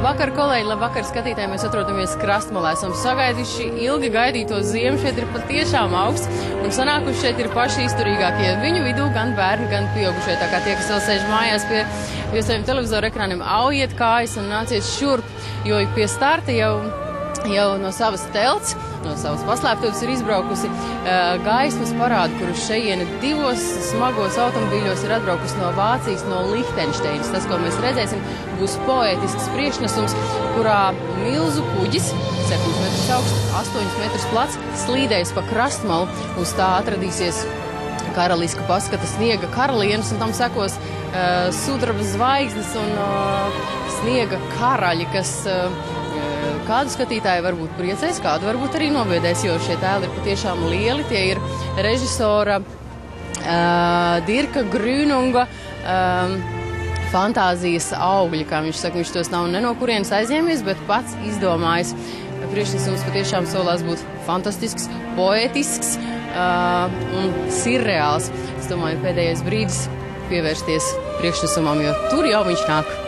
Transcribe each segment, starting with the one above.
Labvakar, kolēģi, labvakar, skatītāji. Mēs atrodamies Krastmalā. Esam sagaidījuši ilgi gaidīto ziemu. Šeit ir patiešām augsts. Un sanākuši šeit ir paši izturīgākie. Viņu vidū gan bērni, gan pieaugušie. Tā kā tie, kas vēl sēž mājās pie saviem televizoru ekrāniem, aujiet kājas un nāciet šurp. Jo pie starta jau no savas telts, no savas paslēptuves ir izbraukusi gaismas parāda, kur uz šejieni divos smagos automobīļos ir atbraukusi no Vācijas, no Lihtenšteinas. Tas, ko mēs redzēsim, būs poētisks priekšnesums, kurā milzu kuģis, 7 metrus augsts, 8 metrus plats, slīdējis pa Krastmalu. Uz tā atradīsies karaliska paskata sniega karalienes, un tam sekos sudraba zvaigznes un sniega karaļi, kas kādu skatītāju varbūt priecēs, kādu varbūt arī nobiedēs, jo šie tēli ir patiešām lieli. Tie ir režisora Dirka Grünunga fantāzijas augļi, kā viņš saka. Viņš tos nav ne no kurienes aizņēmies, bet pats izdomājis. Priekšnesums patiešām solās būt fantastisks, poētisks un sirreāls. Es domāju, pēdējais brīdis pievērsties priekšnesumam, jo tur jau viņš nāk.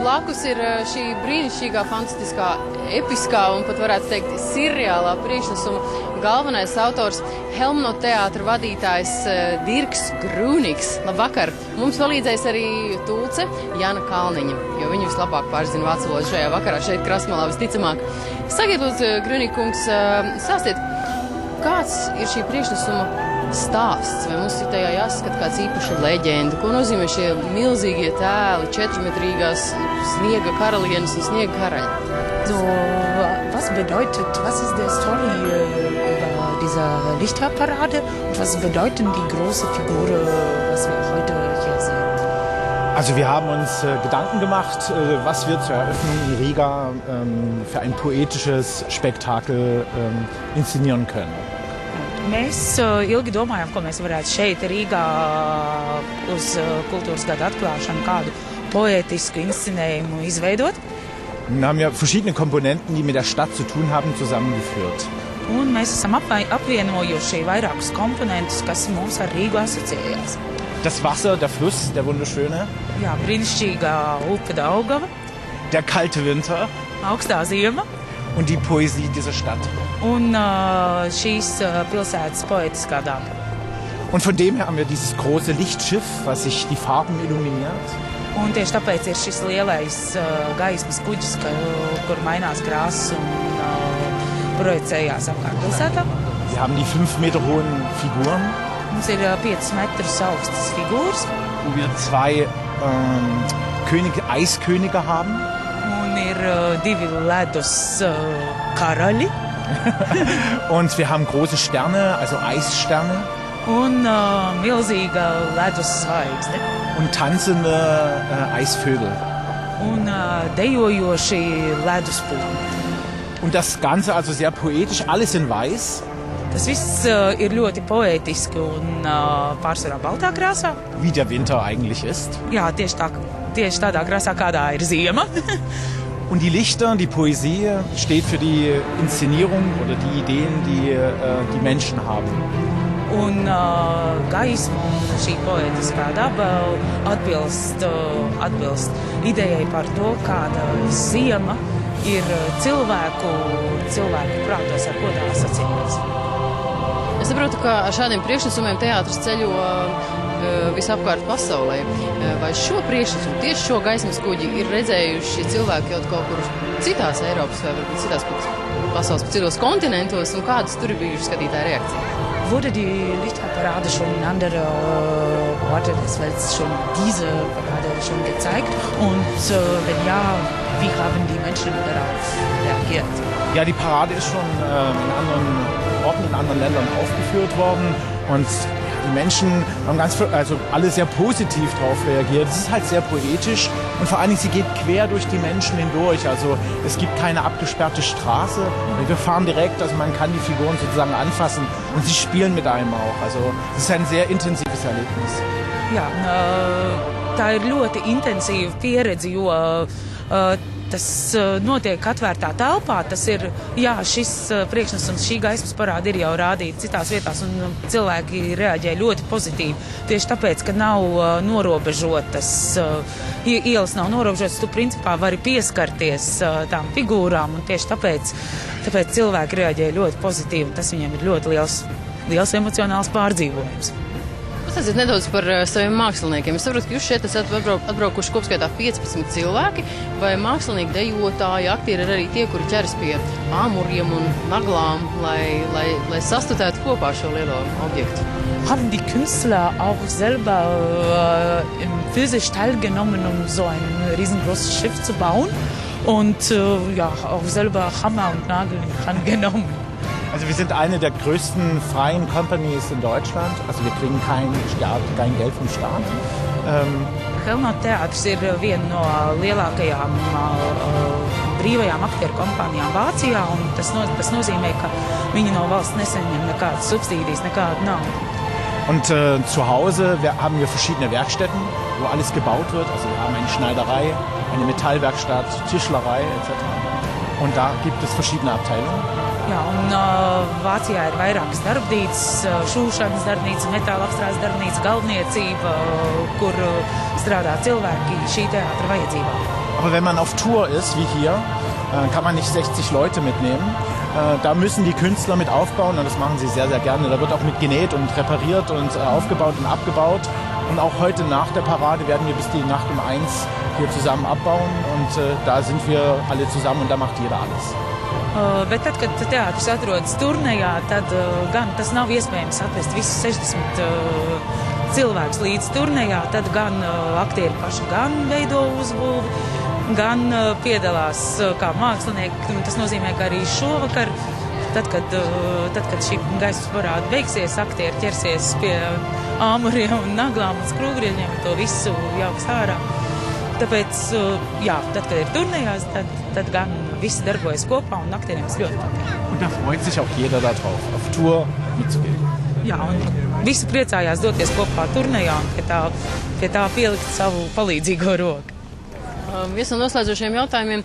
Blakus ir šī brīnišķīgā, fantastiskā, episkā un pat varētu teikt sirreālā priekšnesuma galvenais autors, Helmno teātra vadītājs Dirks Grūnigs. Labvakar! Mums palīdzēs arī tulce Jana Kalniņa, jo viņu vislabāk pārzina vācu valodu šajā vakarā šeit Krastmalā visticamāk. Sakiet, lūdzu, Grūnīkungs, stāstiet, kāds ir šī priekšnesuma stāsts, vai mums ir tajā jāskat kāds īpaša leģenda, ko nozīmē šie milzīgie tēli, 4-metrīgās sniega karalienes un sniega karaļi? So, was bedeutet, was ist der Story über diese Lichterparade und was bedeuten die große Figuren, was wir heute hier sehen? Also wir haben uns Gedanken gemacht, was wir zur Eröffnung in Riga für ein poetisches Spektakel inszenieren können. Mēs ilgi domājām, ko mēs varētu šeit Rīgā uz kultūras gada atklāšanu kādu poētisku inscenējumu izveidot. Wir haben ja verschiedene Komponenten, die mit der Stadt zu tun haben, zusammengeführt. Un mēs esam apvienojuši vairākus komponentus, kas mums ar Rīgu asociējās. Das Wasser, der Fluss, der wunderschöne. Jā, brīnišķīgā upe Daugava. Der kalte Winter. Augstā ziema. Und die Poesie dieser Stadt. Un šīs pilsētas poetiskā daba. Und von dem her haben wir dieses große Lichtschiff, was sich die Farben illuminiert. Un tieši tāpēc ir šis lielais gaismas kuģis, kur mainās krāsas un projicējās apkārt pilsētā. Wir haben die 5 Meter hohen Figuren. Mums ir 5 metrus augstas figūras. Wo wir 2 Eiskönige haben. Un ir 2 ledus karaļi. Und wir haben große Sterne, also Eissterne. Un milzīga ledus zvaigzne. Und tanzende Eisvögel. Un dejojoši leduspulni. Und das Ganze also sehr poetisch, alles in weiß. Tas viss ir ļoti poētiski un pārsvarā baltā krāsā. Wie der Winter eigentlich ist. Jā, tieši tādā krāsā, kādā ir ziema. Und die Lichter, die Poesie steht für die Inszenierung oder die Ideen, die die Menschen haben. Un gaisma un šī poētiskā daba atbilst idejai par to, kāda ziema ir cilvēku prātos, ar ko tā asociējas. Es saprotu, ka ar šādiem priekšnesumiem teātris ceļo visapkārt pasaulē. Vai šo priekšnesumu, tieši šo gaismas kuģi ir redzējuši cilvēki kaut kur citās Eiropas vai varbūt citās pasaules, citos kontinentos, un kādas tur ir bijušas skatītāja reakcija? Wurde die Lichtparade schon in andere Orte des Welts schon diese Parade schon gezeigt? Und wenn ja, wie haben die Menschen darauf reagiert? Ja, die Parade ist schon in anderen Orten, in anderen Ländern aufgeführt worden und die Menschen haben alle sehr positiv darauf reagiert. Es ist halt sehr poetisch und vor allen Dingen, sie geht quer durch die Menschen hindurch. Also es gibt keine abgesperrte Straße. Wir fahren direkt, also man kann die Figuren sozusagen anfassen und sie spielen mit einem auch. Also es ist ein sehr intensives Erlebnis. Jā, tā ir ļoti intensīva pieredze, jo tas notiek atvērtā telpā. Tas ir, jā, šis priekšnesums, šī gaismas parāda ir jau rādīta citās vietās, un cilvēki reaģē ļoti pozitīvi. Tieši tāpēc, ka nav norobežotas, ielas nav norobežotas, tu principā vari pieskarties tām figūrām, un tieši tāpēc cilvēki reaģē ļoti pozitīvi, un tas viņiem ir ļoti liels emocionāls pārdzīvojums. Pastāstiet nedaudz par saviem māksliniekiem. Es saprotu, ka jūs šeit esat atbraukuši kopskaitā 15 cilvēki, vai mākslinieki, dejotāji, aktieri ir arī tie, kuri ķeras pie āmuriem un naglām, lai sastutētu kopā šo lielo objektu? Haben die Künstler auch selber physisch teilgenommen, so ein riesengroßes Schiff zu bauen und auch selber Hammer und Nagel in die Hand genommen? Also wir sind eine der größten freien Companies in Deutschland. Also wir kriegen kein Geld vom Staat. Helmut teātris ir viena no lielākajām brīvajām aktieru kompānijām Vācijā, un tas nozīmē, ka viņi no valsts nesaņem nekādas subsīdijas, nekādu naudu. Und zu Hause haben wir verschiedene Werkstätten, wo alles gebaut wird. Also wir haben eine Schneiderei, eine Metallwerkstatt, Tischlerei etc. Und da gibt es verschiedene Abteilungen. Jā, un Vācijā ir vairākas darbnīcas, šūšanas darbnīca, metāla apstrādes darbnīca, galdniecība, kur strādā cilvēki šī teātra vajadzībā. Aber wenn man auf Tour ist, wie hier, kann man nicht 60 Leute mitnehmen. Da müssen die Künstler mit aufbauen und das machen sie sehr, sehr gerne. Da wird auch mit genäht und repariert und aufgebaut und abgebaut. Und auch heute nach der Parade werden wir bis die Nacht um 1 hier zusammen abbauen und da sind wir alle zusammen und da macht jeder alles. Bet tad, kad teātris atrodas turnejā, tad gan tas nav iespējams atvest visus 60 cilvēkus līdz turnejā, tad gan aktieri paši gan veido uzbūvi, gan piedalās kā mākslinieki. Tas nozīmē, ka arī šovakar, tad, kad šī gaismas parāda beigsies, aktieri ķersies pie āmuriem un naglām un skrūvgrieļiem un to visu jauks ārā. Tāpēc, jā, tad, kad ir turnejās, tad gan visi darbojas kopā un aktieriem tas ļoti patīk. Un da freut sich auch jeder da drauf, auf Tour mitzugehen. Jā, un visi priecājās doties kopā turnejā un pie tā pielikt savu palīdzīgo roku. Viens no noslēdzošiem jautājumiem,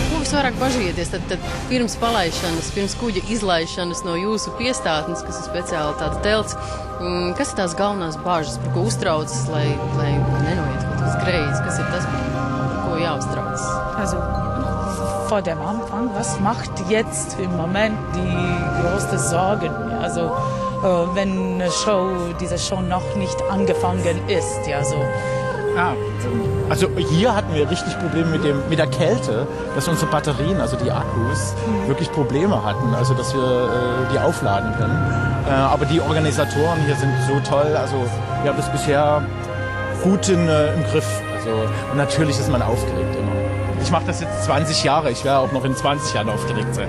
ko visvairāk bažieties tad pirms palaišanas, pirms kuģa izlaišanas no jūsu piestātnes, kas ir speciāli tāda telts, kas ir tās galvenās bažas, par ko uztraucas, lai nenoiet kaut kas greizi, kas ir tas, par ko jāuztraucas? Also, vor dem Anfang, was macht jetzt im Moment die größte Sorge? Also, wenn diese Show noch nicht angefangen ist, ja, so. Also hier hatten wir richtig Probleme mit der Kälte, dass unsere Batterien, also die Akkus, wirklich Probleme hatten, also dass wir die aufladen können. Aber die Organisatoren hier sind so toll, also wir haben das bisher gut im Griff. Also, und natürlich ist man aufgeregt immer. Ich mache das jetzt 20 Jahre, ich werde auch noch in 20 Jahren aufgeregt sein.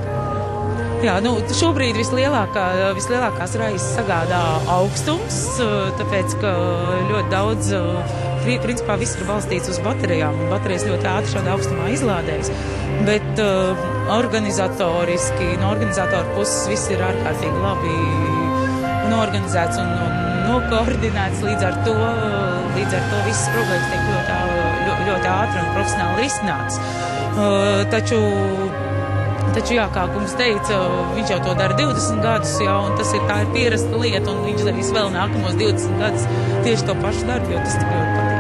Jā, šobrīd vislielākās raizes sagādā augstums, tāpēc, ka ļoti daudz, principā viss ir balstīts uz baterijām, un baterijas ļoti ātri šādā augstumā izlādējas. Bet tad organizatoriski, no organizatoru puses viss ir ārkārtīgi labi noorganizēts un nokoordinēts, līdz ar to visas problēmas tiek ļoti ātri un profesionāli risināts. Taču, jā, kā kungs teica, viņš jau to dara 20 gadus, jā, un tā ir pierasta lieta, un viņš darīs vēl nākamos 20 gadus tieši to pašu darbu, jo tas tik ļoti patīk.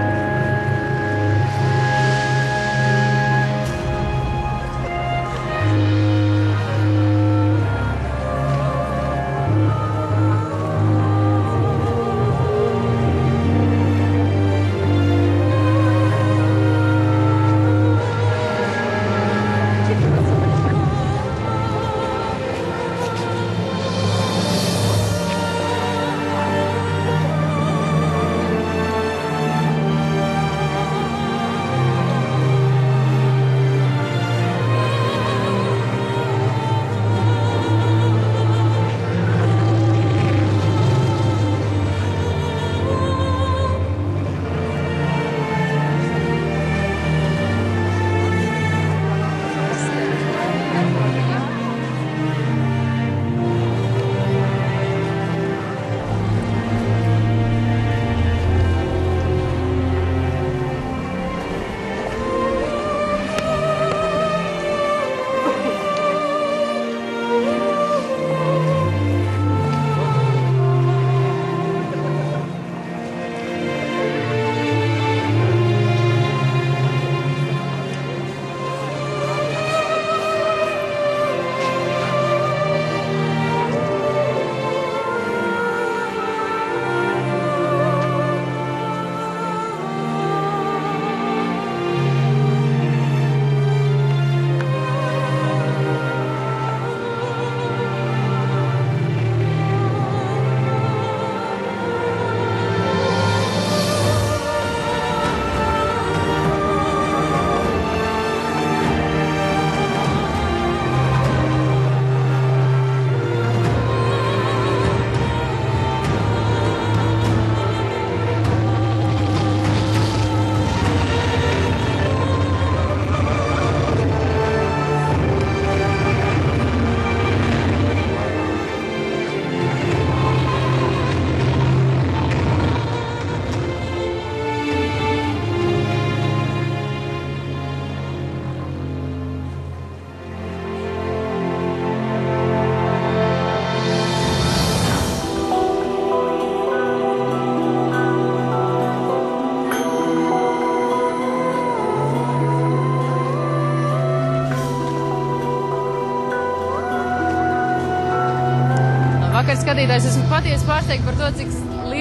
Vakar skatītājs, esmu patiesi pārsteigta par to, cik